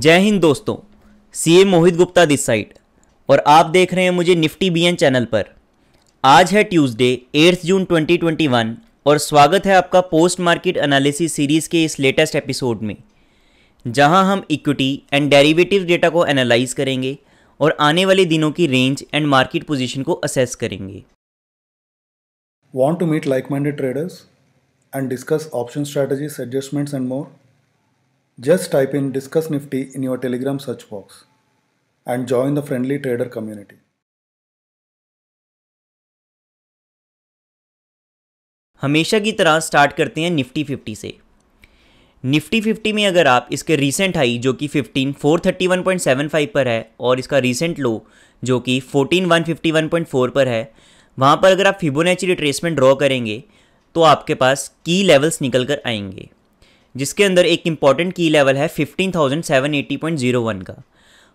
जय हिंद दोस्तों, CA Mohit Gupta this side और आप देख रहे हैं मुझे निफ्टी बीएन चैनल पर। आज है ट्यूसडे 8 जून 2021 और स्वागत है आपका पोस्ट मार्केट एनालिसिस सीरीज़ के इस लेटेस्ट एपिसोड में, जहां हम इक्विटी एंड डेरिवेटिव डेटा को एनालाइज करेंगे और आने वाले दिनों की रेंज एंड मार्केट पोजीशन को असेस करेंगे। Want to meet like-minded traders and discuss option strategies, adjustments and more? Just type in Discuss Nifty in your Telegram search box and join the friendly trader community. हमेशा की तरह start करते हैं Nifty 50 से। Nifty 50 में अगर आप इसके रीसेंट हाई जो कि 15431.75 पर है और इसका रीसेंट लो जो कि 14151.4 पर है, वहाँ पर अगर आप फिबोनाची रिट्रेसमेंट ड्रॉ करेंगे तो आपके पास की लेवल्स निकल कर आएंगे, जिसके अंदर एक इम्पॉर्टेंट की लेवल है 15,780.01 का।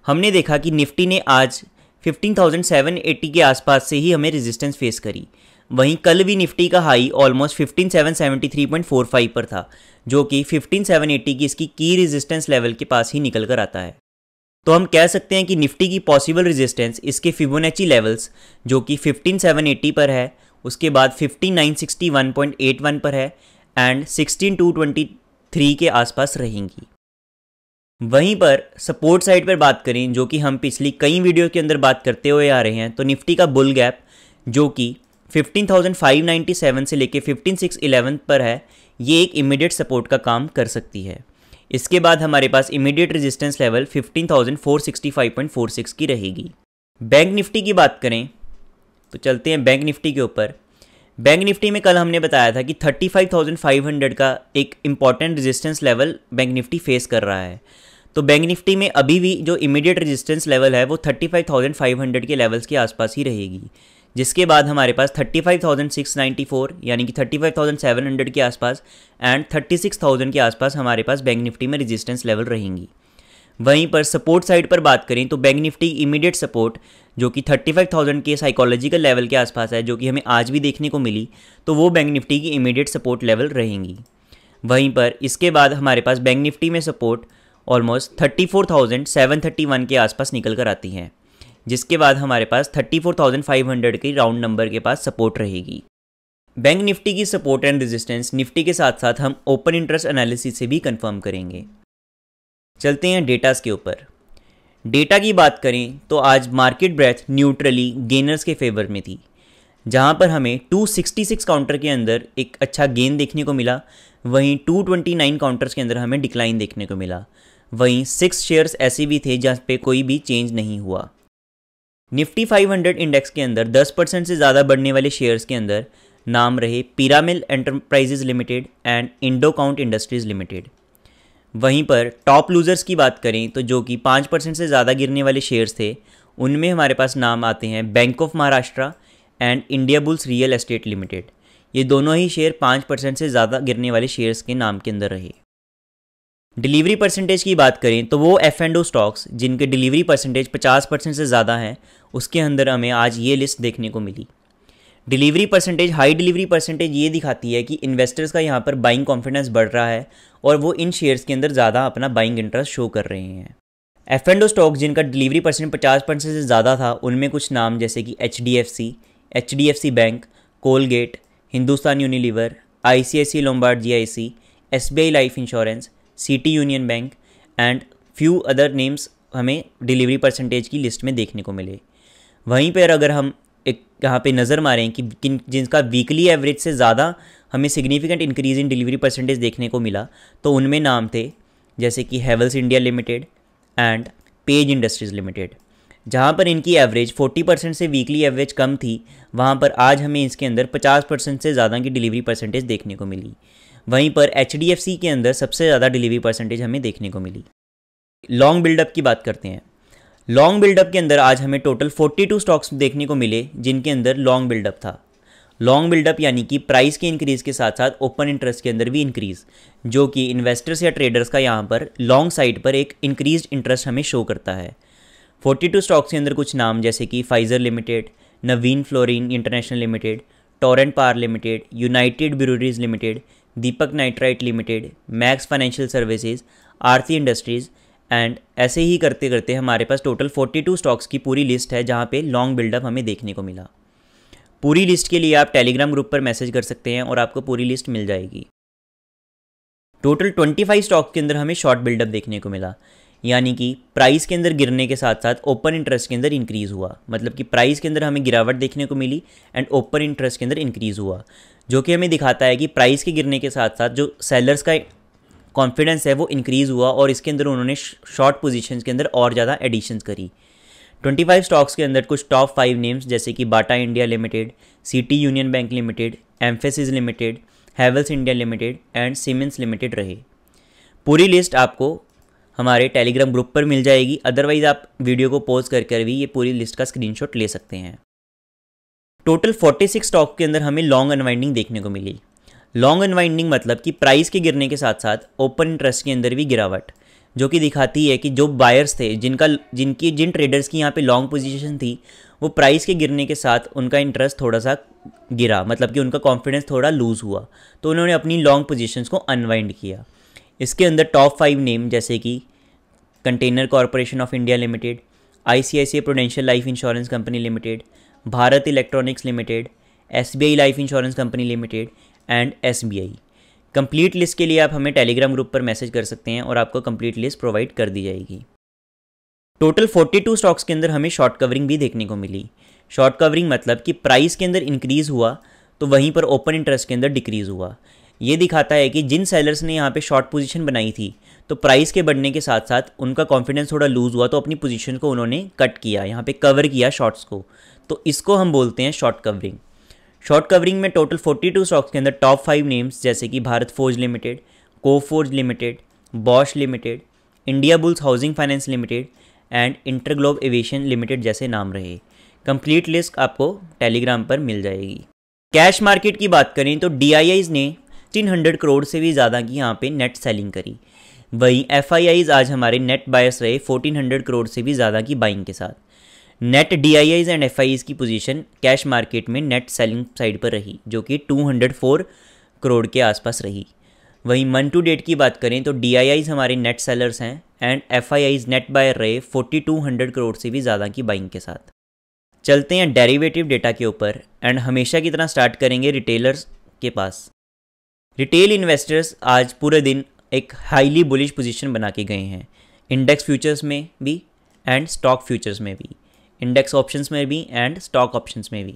हमने देखा कि निफ्टी ने आज 15,780 के आसपास से ही हमें रेजिस्टेंस फेस करी। वहीं कल भी निफ्टी का हाई ऑलमोस्ट 15,773.45 पर था, जो कि 15,780 की इसकी की रेजिस्टेंस लेवल के पास ही निकल कर आता है। तो हम कह सकते हैं कि निफ्टी की पॉसिबल रेजिस्टेंस इसके फिबोनाची लेवल्स जो कि 15,780 पर है, उसके बाद 15,961.81 पर है एंड 16,223 के आसपास रहेंगी। वहीं पर सपोर्ट साइड पर बात करें, जो कि हम पिछली कई वीडियो के अंदर बात करते हुए आ रहे हैं, तो निफ्टी का बुल गैप जो कि 15,597 से लेके 15,611 पर है, ये एक इमीडिएट सपोर्ट का काम कर सकती है। इसके बाद हमारे पास इमीडिएट रेजिस्टेंस लेवल 15,465.46 की रहेगी। बैंक निफ्टी की बात करें तो चलते हैं बैंक निफ्टी के ऊपर। बैंक निफ्टी में कल हमने बताया था कि 35,500 का एक important resistance level bank Nifty face कर रहा है। तो बैंक निफ्टी में अभी भी जो इमीडिएट रेजिस्टेंस लेवल है वो 35,500 के लेवल्स के आसपास ही रहेगी, जिसके बाद हमारे पास 35,694 यानी कि 35,700 के आसपास एंड 36,000 के आसपास हमारे पास बैंक निफ्टी में रेजिस्टेंस लेवल रहेंगी। वहीं पर सपोर्ट साइड पर बात करें तो बैंक निफ्टी इमीडिएट सपोर्ट जो कि 35,000 के साइकोलॉजिकल लेवल के आसपास है, जो कि हमें आज भी देखने को मिली, तो वो बैंक निफ्टी की इमीडिएट सपोर्ट लेवल रहेंगी। वहीं पर इसके बाद हमारे पास बैंक निफ्टी में सपोर्ट ऑलमोस्ट 34,731 के आसपास निकल कर आती हैं, जिसके बाद हमारे पास 34,500 की राउंड नंबर के पास सपोर्ट रहेगी। बैंक निफ्टी की सपोर्ट एंड रेजिस्टेंस निफ्टी के साथ साथ हम ओपन इंटरेस्ट एनालिसिस से भी कंफर्म करेंगे। चलते हैं डेटास के ऊपर। डेटा की बात करें तो आज मार्केट ब्रेथ न्यूट्रली गेनर्स के फेवर में थी, जहां पर हमें 266 काउंटर के अंदर एक अच्छा गेन देखने को मिला। वहीं 229 काउंटर्स के अंदर हमें डिक्लाइन देखने को मिला। वहीं 6 शेयर्स ऐसे भी थे जहाँ पे कोई भी चेंज नहीं हुआ। निफ्टी 500 इंडेक्स के अंदर 10% से ज़्यादा बढ़ने वाले शेयर्स के अंदर नाम रहे Piramal enterprises limited and Indo Count industries limited. वहीं पर टॉप लूजर्स की बात करें तो जो कि 5% से ज़्यादा गिरने वाले शेयर्स थे, उनमें हमारे पास नाम आते हैं bank of Maharashtra and India bulls real estate limited. ये दोनों ही शेयर 5% से ज़्यादा गिरने वाले शेयर्स के नाम के अंदर रहे। डिलीवरी परसेंटेज की बात करें तो वो F&O स्टॉक्स जिनके डिलीवरी परसेंटेज 50% से ज़्यादा है, उसके अंदर हमें आज ये लिस्ट देखने को मिली। Delivery percentage, high delivery percentage ये दिखाती है कि इन्वेस्टर्स का यहाँ पर बाइंग कॉन्फिडेंस बढ़ रहा है और वो इन शेयर्स के अंदर ज़्यादा अपना बाइंग इंटरेस्ट शो कर रहे हैं। F&O स्टॉक जिनका डिलीवरी परसेंट 50% से ज़्यादा था, उनमें कुछ नाम जैसे कि HDFC bank, Colgate, Hindustan Unilever, ICICI Lombard GIC, SBI life insurance, city union bank and few other names हमें डिलीवरी परसेंटेज की लिस्ट में देखने को मिले। वहीं पर अगर हम एक यहाँ पे नज़र मारें कि जिनका वीकली एवरेज से ज़्यादा हमें significant increase in delivery percentage देखने को मिला, तो उनमें नाम थे जैसे कि Havells India limited and page industries limited. जहाँ पर इनकी एवरेज 40% से वीकली एवरेज कम थी, वहाँ पर आज हमें इसके अंदर 50% से ज़्यादा की डिलीवरी परसेंटेज देखने को मिली। वहीं पर HDFC के अंदर सबसे ज़्यादा डिलीवरी परसेंटेज हमें देखने को मिली। लॉन्ग बिल्डअप की बात करते हैं। लॉन्ग बिल्डअप के अंदर आज हमें टोटल 42 स्टॉक्स देखने को मिले जिनके अंदर लॉन्ग बिल्डअप था। लॉन्ग बिल्डअप यानी कि प्राइस के इंक्रीज़ के साथ साथ ओपन इंटरेस्ट के अंदर भी इंक्रीज़, जो कि इन्वेस्टर्स या ट्रेडर्स का यहाँ पर लॉन्ग साइड पर एक इंक्रीज्ड इंटरेस्ट हमें शो करता है। 42 स्टॉक्स के अंदर कुछ नाम जैसे कि Pfizer limited, Naveen fluorine international limited, Torrent power limited, United breweries limited, Deepak nitrite limited, max financial services, Aarti industries and ऐसे ही करते करते हमारे पास टोटल 42 स्टॉक्स की पूरी लिस्ट है जहाँ पे लॉन्ग बिल्डअप हमें देखने को मिला। पूरी लिस्ट के लिए आप टेलीग्राम ग्रुप पर मैसेज कर सकते हैं और आपको पूरी लिस्ट मिल जाएगी। टोटल 25 स्टॉक के अंदर हमें शॉर्ट बिल्डअप देखने को मिला, यानी कि प्राइस के अंदर गिरने के साथ साथ ओपन इंटरेस्ट के अंदर इंक्रीज़ हुआ। मतलब कि प्राइस के अंदर हमें गिरावट देखने को मिली एंड ओपन इंटरेस्ट के अंदर इंक्रीज़ हुआ, जो कि हमें दिखाता है कि प्राइस के गिरने के साथ साथ जो सेलर्स का कॉन्फिडेंस है वो इंक्रीज़ हुआ और इसके अंदर उन्होंने शॉर्ट पोजीशंस के अंदर और ज़्यादा एडिशंस करी। 25 स्टॉक्स के अंदर कुछ टॉप 5 नेम्स जैसे कि Bata India limited, city union bank limited, emphasis limited, Havells India limited and siemens limited रहे। पूरी लिस्ट आपको हमारे टेलीग्राम ग्रुप पर मिल जाएगी, अदरवाइज़ आप वीडियो को पॉज कर भी ये पूरी लिस्ट का स्क्रीनशॉट ले सकते हैं। टोटल 46 स्टॉक के अंदर हमें लॉन्ग अनवाइंडिंग देखने को मिली। लॉन्ग अनवाइंडिंग मतलब कि प्राइस के गिरने के साथ साथ ओपन इंटरेस्ट के अंदर भी गिरावट, जो कि दिखाती है कि जो बायर्स थे जिन ट्रेडर्स की यहाँ पे लॉन्ग पोजीशन थी, वो प्राइस के गिरने के साथ उनका इंटरेस्ट थोड़ा सा गिरा, मतलब कि उनका कॉन्फिडेंस थोड़ा लूज़ हुआ, तो उन्होंने अपनी लॉन्ग पोजीशंस को अनवाइंड किया। इसके अंदर टॉप 5 नेम जैसे कि container corporation of India limited, ICICI prudential life insurance company limited, Bharat electronics limited, SBI life insurance company limited and SBI। Complete list के लिए आप हमें टेलीग्राम ग्रुप पर मैसेज कर सकते हैं और आपको कंप्लीट लिस्ट प्रोवाइड कर दी जाएगी। टोटल 42 स्टॉक्स के अंदर हमें शॉर्ट कवरिंग भी देखने को मिली। शॉर्ट कवरिंग मतलब कि प्राइस के अंदर इंक्रीज़ हुआ तो वहीं पर ओपन इंटरेस्ट के अंदर डिक्रीज़ हुआ। ये दिखाता है कि जिन सेलर्स ने यहाँ पे शॉर्ट पोजीशन बनाई थी तो प्राइस के बढ़ने के साथ साथ उनका कॉन्फिडेंस थोड़ा लूज़ हुआ, तो अपनी पोजीशन को उन्होंने कट किया, यहाँ पे कवर किया शॉर्ट्स को, तो इसको हम बोलते हैं शॉर्ट कवरिंग। शॉर्ट कवरिंग में टोटल 42 स्टॉक्स के अंदर टॉप 5 नेम्स जैसे कि Bharat forge limited, Coforge limited, Bosch limited, India bulls housing finance limited and InterGlobe aviation limited जैसे नाम रहे। कंप्लीट लिस्ट आपको टेलीग्राम पर मिल जाएगी। कैश मार्केट की बात करें तो DIIs ने 300 करोड़ से भी ज़्यादा की यहाँ पे नेट सेलिंग करी। वहीं FIIs आज हमारे नेट बायर्स रहे 1400 करोड़ से भी ज़्यादा की बाइंग के साथ। नेट DIIs एंड FIIs की पोजीशन कैश मार्केट में नेट सेलिंग साइड पर रही, जो कि 204 करोड़ के आसपास रही। वहीं मंथ टू डेट की बात करें तो DIIs हमारे नेट सेलर्स हैं एंड FIIs नेट बायर रहे 4200 करोड़ से भी ज़्यादा की बाइंग के साथ। चलते हैं डेरिवेटिव डेटा के ऊपर एंड हमेशा की तरह स्टार्ट करेंगे रिटेलर्स के पास। रिटेल इन्वेस्टर्स आज पूरे दिन एक हाईली बुलिश पोजीशन बना के गए हैं, इंडेक्स फ्यूचर्स में भी एंड स्टॉक फ्यूचर्स में भी, इंडेक्स ऑप्शंस में भी एंड स्टॉक ऑप्शंस में भी।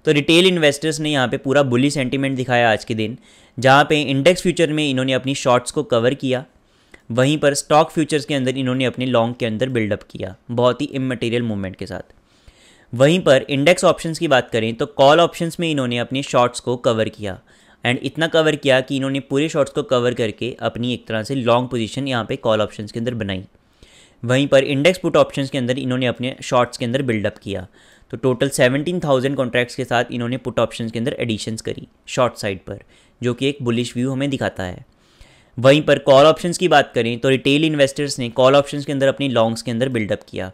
तो रिटेल इन्वेस्टर्स ने यहाँ पे पूरा बुलिश सेंटीमेंट दिखाया आज के दिन, जहाँ पे इंडेक्स फ्यूचर में इन्होंने अपनी शॉर्ट्स को कवर किया, वहीं पर स्टॉक फ्यूचर्स के अंदर इन्होंने अपने लॉन्ग के अंदर बिल्डअप किया बहुत ही इमटेरियल मूवमेंट के साथ। वहीं पर इंडेक्स ऑप्शंस की बात करें तो कॉल ऑप्शंस में इन्होंने अपनी शॉर्ट्स को कवर किया एंड इतना कवर किया कि इन्होंने पूरे शॉर्ट्स को कवर करके अपनी एक तरह से लॉन्ग पोजीशन यहाँ पे कॉल ऑप्शंस के अंदर बनाई। वहीं पर इंडेक्स पुट ऑप्शंस के अंदर इन्होंने अपने शॉर्ट्स के अंदर बिल्डअप किया, तो टोटल 17,000 कॉन्ट्रैक्ट्स के साथ इन्होंने पुट ऑप्शंस के अंदर एडिशंस करी शॉर्ट साइड पर, जो कि एक बुलिश व्यू हमें दिखाता है। वहीं पर कॉल ऑप्शंस की बात करें तो रिटेल इन्वेस्टर्स ने कॉल ऑप्शंस के अंदर अपनी लॉन्ग्स के अंदर बिल्डअप किया,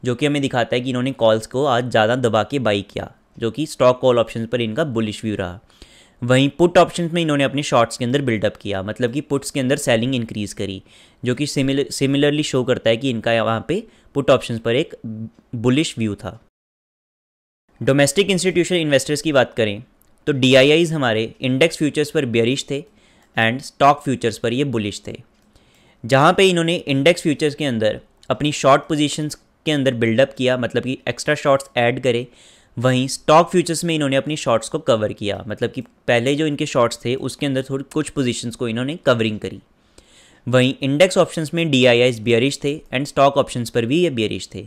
जो कि हमें दिखाता है कि इन्होंने कॉल्स को आज ज़्यादा दबा के बाई किया, जो कि स्टॉक कॉल ऑप्शंस पर इनका बुलिश व्यू रहा। वहीं पुट ऑप्शंस में इन्होंने अपने शॉर्ट्स के अंदर बिल्डअप किया, मतलब कि पुट्स के अंदर सेलिंग इंक्रीज़ करी, जो कि सिमिलरली शो करता है कि इनका वहाँ पे पुट ऑप्शंस पर एक बुलिश व्यू था। डोमेस्टिक इंस्टीट्यूशनल इन्वेस्टर्स की बात करें तो DIIs हमारे इंडेक्स फ्यूचर्स पर बेयरिश थे एंड स्टॉक फ्यूचर्स पर ये बुलिश थे। जहाँ पे इन्होंने इंडेक्स फ्यूचर्स के अंदर अपनी शॉर्ट पोजीशंस के अंदर बिल्डअप किया, मतलब कि एक्स्ट्रा शॉर्ट्स ऐड करे, वहीं स्टॉक फ्यूचर्स में इन्होंने अपनी शॉर्ट्स को कवर किया, मतलब कि पहले जो इनके शॉर्ट्स थे उसके अंदर थोड़ी कुछ पोजीशंस को इन्होंने कवरिंग करी। वहीं इंडेक्स ऑप्शंस में DIIs बेयरिश थे एंड स्टॉक ऑप्शंस पर भी ये बेयरिश थे।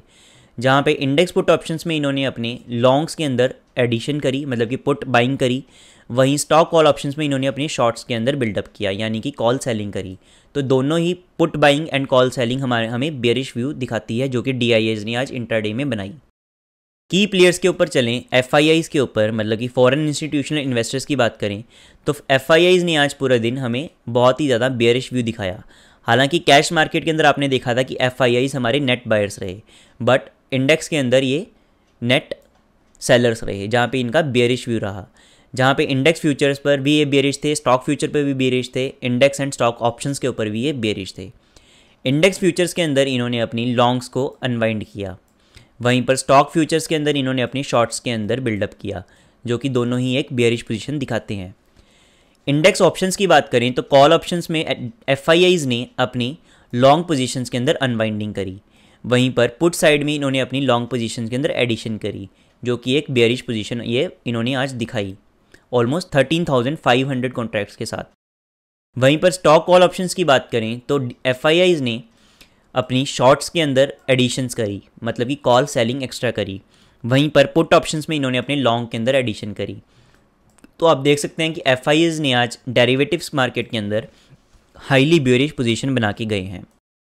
जहाँ पे इंडेक्स पुट ऑप्शंस में इन्होंने अपने लॉन्ग्स के अंदर एडिशन करी, मतलब कि पुट बाइंग करी, वहीं स्टॉक कॉल ऑप्शंस में इन्होंने अपने शॉर्ट्स के अंदर बिल्डअप किया, यानी कि कॉल सेलिंग करी। तो दोनों ही put buying and call selling हमें बेयरिश व्यू दिखाती है, जो कि DIIs ने आज इंट्राडे में बनाई। की प्लेयर्स के ऊपर चलें, FIIs के ऊपर, मतलब कि फॉरेन इंस्टीट्यूशनल इन्वेस्टर्स की बात करें तो FIIs ने आज पूरा दिन हमें बहुत ही ज़्यादा बेयरिश व्यू दिखाया। हालांकि कैश मार्केट के अंदर आपने देखा था कि FIIs हमारे नेट बायर्स रहे, बट इंडेक्स के अंदर ये नेट सेलर्स रहे, जहाँ पे इनका बेयरिश व्यू रहा। जहाँ पे इंडेक्स फ्यूचर्स पर भी ये बेयरिश थे, स्टॉक फ्यूचर पर भी बेयरिश थे, इंडेक्स एंड स्टॉक ऑप्शंस के ऊपर भी ये बेयरिश थे। इंडेक्स फ्यूचर्स के अंदर इन्होंने अपनी लॉन्ग्स को अनवाइंड किया, वहीं पर स्टॉक फ्यूचर्स के अंदर इन्होंने अपनी शॉर्ट्स के अंदर बिल्डअप किया, जो कि दोनों ही एक बेयरिश पोजीशन दिखाते हैं। इंडेक्स ऑप्शंस की बात करें तो कॉल ऑप्शंस में एफआईआईज ने अपनी लॉन्ग पोजीशंस के अंदर अनवाइंडिंग करी, वहीं पर पुट साइड में इन्होंने अपनी लॉन्ग पोजीशंस के अंदर एडिशन करी, जो कि एक बेयरिश पोजीशन ये इन्होंने आज दिखाई ऑलमोस्ट 13,500 कॉन्ट्रैक्ट्स के साथ। वहीं पर स्टॉक कॉल ऑप्शंस की बात करें तो एफआईआईज ने अपनी शॉर्ट्स के अंदर एडिशंस करी, मतलब कि कॉल सेलिंग एक्स्ट्रा करी, वहीं पर पुट ऑप्शंस में इन्होंने अपने लॉन्ग के अंदर एडिशन करी। तो आप देख सकते हैं कि एफआईआईज ने आज डेरिवेटिव्स मार्केट के अंदर हाईली बेयरिश पोजीशन बना के गए हैं।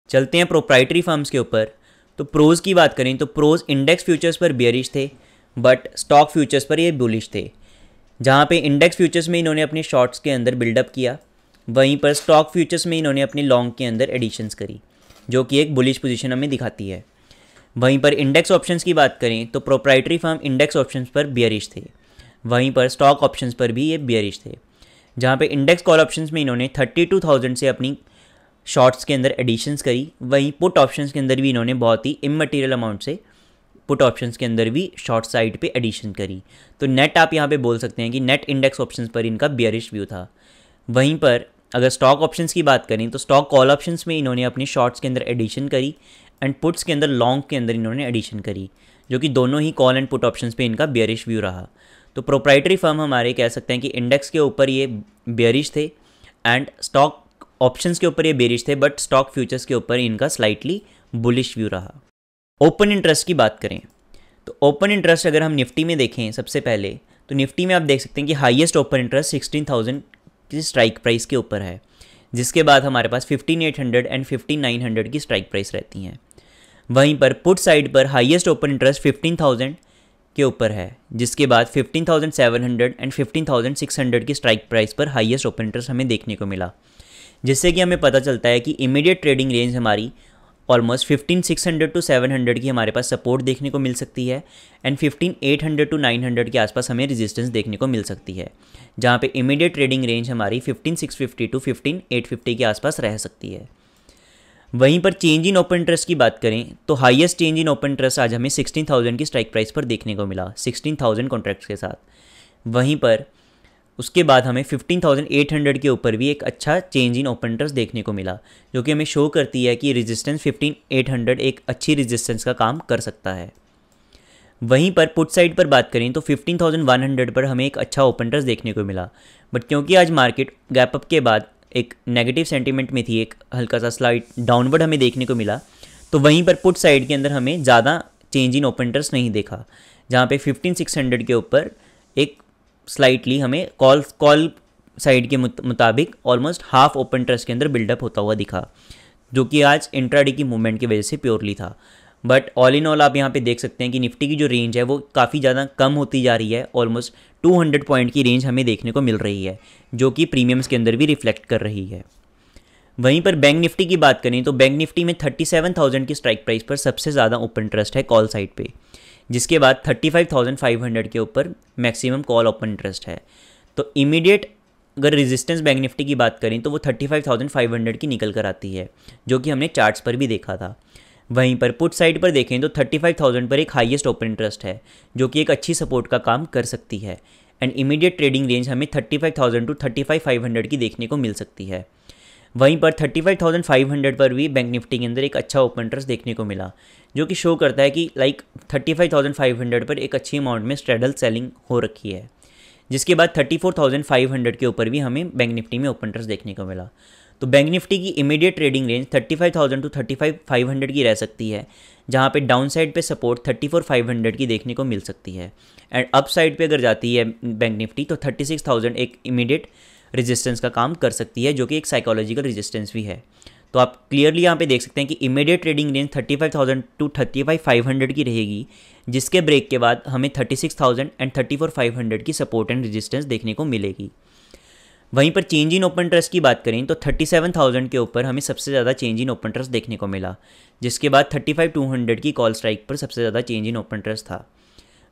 चलते हैं प्रोप्राइटरी फर्म्स के ऊपर। तो प्रोज की बात करें तो प्रोज इंडेक्स फ्यूचर्स पर बेयरिश थे, बट स्टॉक फ्यूचर्स पर ये बुलिश थे। जहाँ पे इंडेक्स फ्यूचर्स में इन्होंने अपने शॉर्ट्स के अंदर बिल्डअप किया, वहीं पर स्टॉक फ्यूचर्स में इन्होंने अपने लॉन्ग के अंदर एडिशंस करी, जो कि एक बुलिश पोजीशन हमें दिखाती है। वहीं पर इंडेक्स ऑप्शंस की बात करें तो प्रोप्राइटरी फर्म इंडेक्स ऑप्शंस पर बेयरिश थे, वहीं पर स्टॉक ऑप्शंस पर भी ये बेयरिश थे। जहाँ पे इंडेक्स कॉल ऑप्शंस में इन्होंने 32,000 से अपनी शॉर्ट्स के अंदर एडिशंस करी, वहीं पुट ऑप्शंस के अंदर भी इन्होंने बहुत ही इमटेरियल अमाउंट से पुट ऑप्शंस के अंदर भी शॉर्ट साइड पे एडिशन करी। तो नेट आप यहाँ पे बोल सकते हैं कि नेट इंडेक्स ऑप्शंस पर इनका बेयरिश व्यू था। वहीं पर अगर स्टॉक ऑप्शंस की बात करें तो स्टॉक कॉल ऑप्शंस में इन्होंने अपनी शॉर्ट्स के अंदर एडिशन करी एंड पुट्स के अंदर लॉन्ग के अंदर इन्होंने एडिशन करी, जो कि दोनों ही कॉल एंड पुट ऑप्शंस पे इनका बेयरिश व्यू रहा। तो प्रोप्राइटरी फर्म हमारे कह सकते हैं कि इंडेक्स के ऊपर ये बेयरिश थे एंड स्टॉक ऑप्शंस के ऊपर ये बेयरिश थे, बट स्टॉक फ्यूचर्स के ऊपर इनका स्लाइटली बुलिश व्यू रहा। ओपन इंटरेस्ट की बात करें तो ओपन इंटरेस्ट अगर हम निफ्टी में देखें सबसे पहले, तो निफ्टी में आप देख सकते हैं कि हाईएस्ट ओपन इंटरेस्ट 16,000 की स्ट्राइक प्राइस के ऊपर है, जिसके बाद हमारे पास 15,800 एंड 15,900 की स्ट्राइक प्राइस रहती हैं। वहीं पर पुट साइड पर हाईएस्ट ओपन इंटरेस्ट 15,000 के ऊपर है, जिसके बाद 15,700 एंड 15,600 की स्ट्राइक प्राइस पर हाईएस्ट ओपन इंटरेस्ट हमें देखने को मिला, जिससे कि हमें पता चलता है कि इमीडिएट ट्रेडिंग रेंज हमारी ऑलमोस्ट 15,600 टू 700 की हमारे पास सपोर्ट देखने को मिल सकती है एंड 15,800 टू 900 के आसपास हमें रेजिस्टेंस देखने को मिल सकती है, जहाँ पे इमीडिएट ट्रेडिंग रेंज हमारी 15,650 टू 15,850 के आसपास रह सकती है। वहीं पर चेंज इन ओपन इंटरेस्ट की बात करें तो highest change in open interest आज हमें 16,000 की स्ट्राइक प्राइस पर देखने को मिला, 16,000 कॉन्ट्रैक्ट्स के साथ। वहीं पर उसके बाद हमें 15,800 के ऊपर भी एक अच्छा चेंज इन ओपन इंटरेस्ट देखने को मिला, जो कि हमें शो करती है कि रेजिस्टेंस 15,800 एक अच्छी रेजिस्टेंस का काम कर सकता है। वहीं पर पुट साइड पर बात करें तो 15,100 पर हमें एक अच्छा ओपन इंटरेस्ट देखने को मिला, बट क्योंकि आज मार्केट गैप अप के बाद एक नेगेटिव सेंटीमेंट में थी, एक हल्का सा स्लाइड डाउनवर्ड हमें देखने को मिला, तो वहीं पर पुट साइड के अंदर हमें ज़्यादा चेंज इन ओपन इंटरेस्ट नहीं देखा, जहाँ पे 15,600 के ऊपर एक स्लाइटली हमें कॉल साइड के मुताबिक ऑलमोस्ट हाफ ओपन इंटरेस्ट के अंदर बिल्डअप होता हुआ दिखा, जो कि आज इंट्राडे की मूवमेंट की वजह से प्योरली था। बट ऑल इन ऑल आप यहाँ पे देख सकते हैं कि निफ्टी की जो रेंज है वो काफ़ी ज़्यादा कम होती जा रही है, ऑलमोस्ट 200 पॉइंट की रेंज हमें देखने को मिल रही है, जो कि प्रीमियम्स के अंदर भी रिफ्लेक्ट कर रही है। वहीं पर बैंक निफ्टी की बात करें तो बैंक निफ्टी में 37,000 की स्ट्राइक प्राइस पर सबसे ज़्यादा ओपन इंटरेस्ट है कॉल साइड पे, जिसके बाद 35,500 के ऊपर मैक्सिमम कॉल ओपन इंटरेस्ट है। तो इमीडिएट अगर रेजिस्टेंस बैंक निफ्टी की बात करें तो वो 35,500 की निकल कर आती है, जो कि हमने चार्ट्स पर भी देखा था। वहीं पर पुट साइड पर देखें तो 35,000 पर एक हाईएस्ट ओपन इंटरेस्ट है, जो कि एक अच्छी सपोर्ट का काम कर सकती है एंड इमीडिएट ट्रेडिंग रेंज हमें 35,000 टू 35,500 की देखने को मिल सकती है। वहीं पर 35,500 पर भी बैंक निफ्टी के अंदर एक अच्छा ओपन इंटरेस्ट देखने को मिला, जो कि शो करता है कि 35,500 पर एक अच्छी अमाउंट में स्ट्रेडल सेलिंग हो रखी है, जिसके बाद 34,500 के ऊपर भी हमें बैंक निफ्टी में ओपन इंटरेस्ट देखने को मिला। तो बैंक निफ्टी की इमीडिएट ट्रेडिंग रेंज 35,000 टू 35,500 की रह सकती है, जहाँ पे डाउन साइड पे सपोर्ट 34,500 की देखने को मिल सकती है एंड अप साइड पे अगर जाती है बैंक निफ्टी तो 36,000 एक इमीडिएट रेजिस्टेंस का काम कर सकती है, जो कि एक साइकोलॉजिकल रेजिस्टेंस भी है। तो आप क्लियरली यहाँ पे देख सकते हैं कि इमीडिएट ट्रेडिंग रेंज 35,000 टू 35,500 की रहेगी, जिसके ब्रेक के बाद हमें 36,000 एंड 34,500 की सपोर्ट एंड रेजिस्टेंस देखने को मिलेगी। वहीं पर चेंज इन ओपन इंटरेस्ट की बात करें तो 37,000 के ऊपर हमें सबसे ज़्यादा चेंज इन ओपन इंटरेस्ट देखने को मिला, जिसके बाद 35,200 की कॉल स्ट्राइक पर सबसे ज़्यादा चेंज इन ओपन इंटरेस्ट था।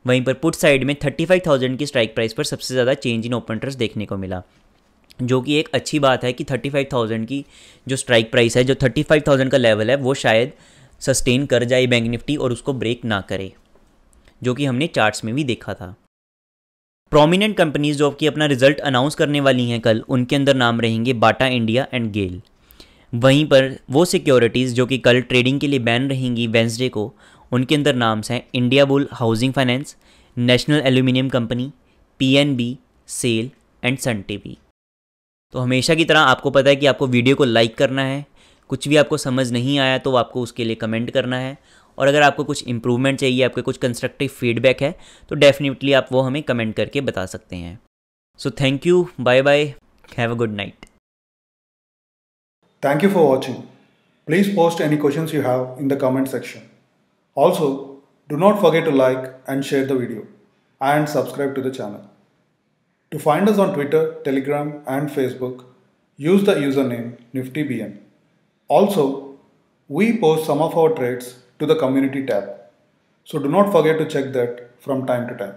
वहीं पर पुट साइड में 35,000 की स्ट्राइक प्राइस पर सबसे ज़्यादा चेंज इन ओपन इंटरेस्ट देखने को मिला, जो कि एक अच्छी बात है कि 35,000 की जो स्ट्राइक प्राइस है, जो 35,000 का लेवल है, वो शायद सस्टेन कर जाए बैंक निफ्टी और उसको ब्रेक ना करे, जो कि हमने चार्ट्स में भी देखा था। प्रोमिनेंट कंपनीज जो कि अपना रिजल्ट अनाउंस करने वाली हैं कल, उनके अंदर नाम रहेंगे बाटा इंडिया एंड गेल। वहीं पर वो सिक्योरिटीज़ जो कि कल ट्रेडिंग के लिए बैन रहेंगी वेंसडे को, उनके अंदर नाम्स हैं India bull housing finance, national aluminium company, PNB, SAIL and sun TV. तो हमेशा की तरह आपको पता है कि आपको वीडियो को लाइक करना है, कुछ भी आपको समझ नहीं आया तो आपको उसके लिए कमेंट करना है, और अगर आपको कुछ इंप्रूवमेंट चाहिए, आपको कुछ कंस्ट्रक्टिव फीडबैक है, तो डेफिनेटली आप वो हमें कमेंट करके बता सकते हैं। So thank you, bye bye, have a good night. Thank you for watching. Please post any questions you have in the comment section. Also, do not forget to like and share the video and subscribe to the channel. To find us on Twitter, Telegram and Facebook, use the username NiftyBN. Also, we post some of our trades to the community tab, so do not forget to check that from time to time.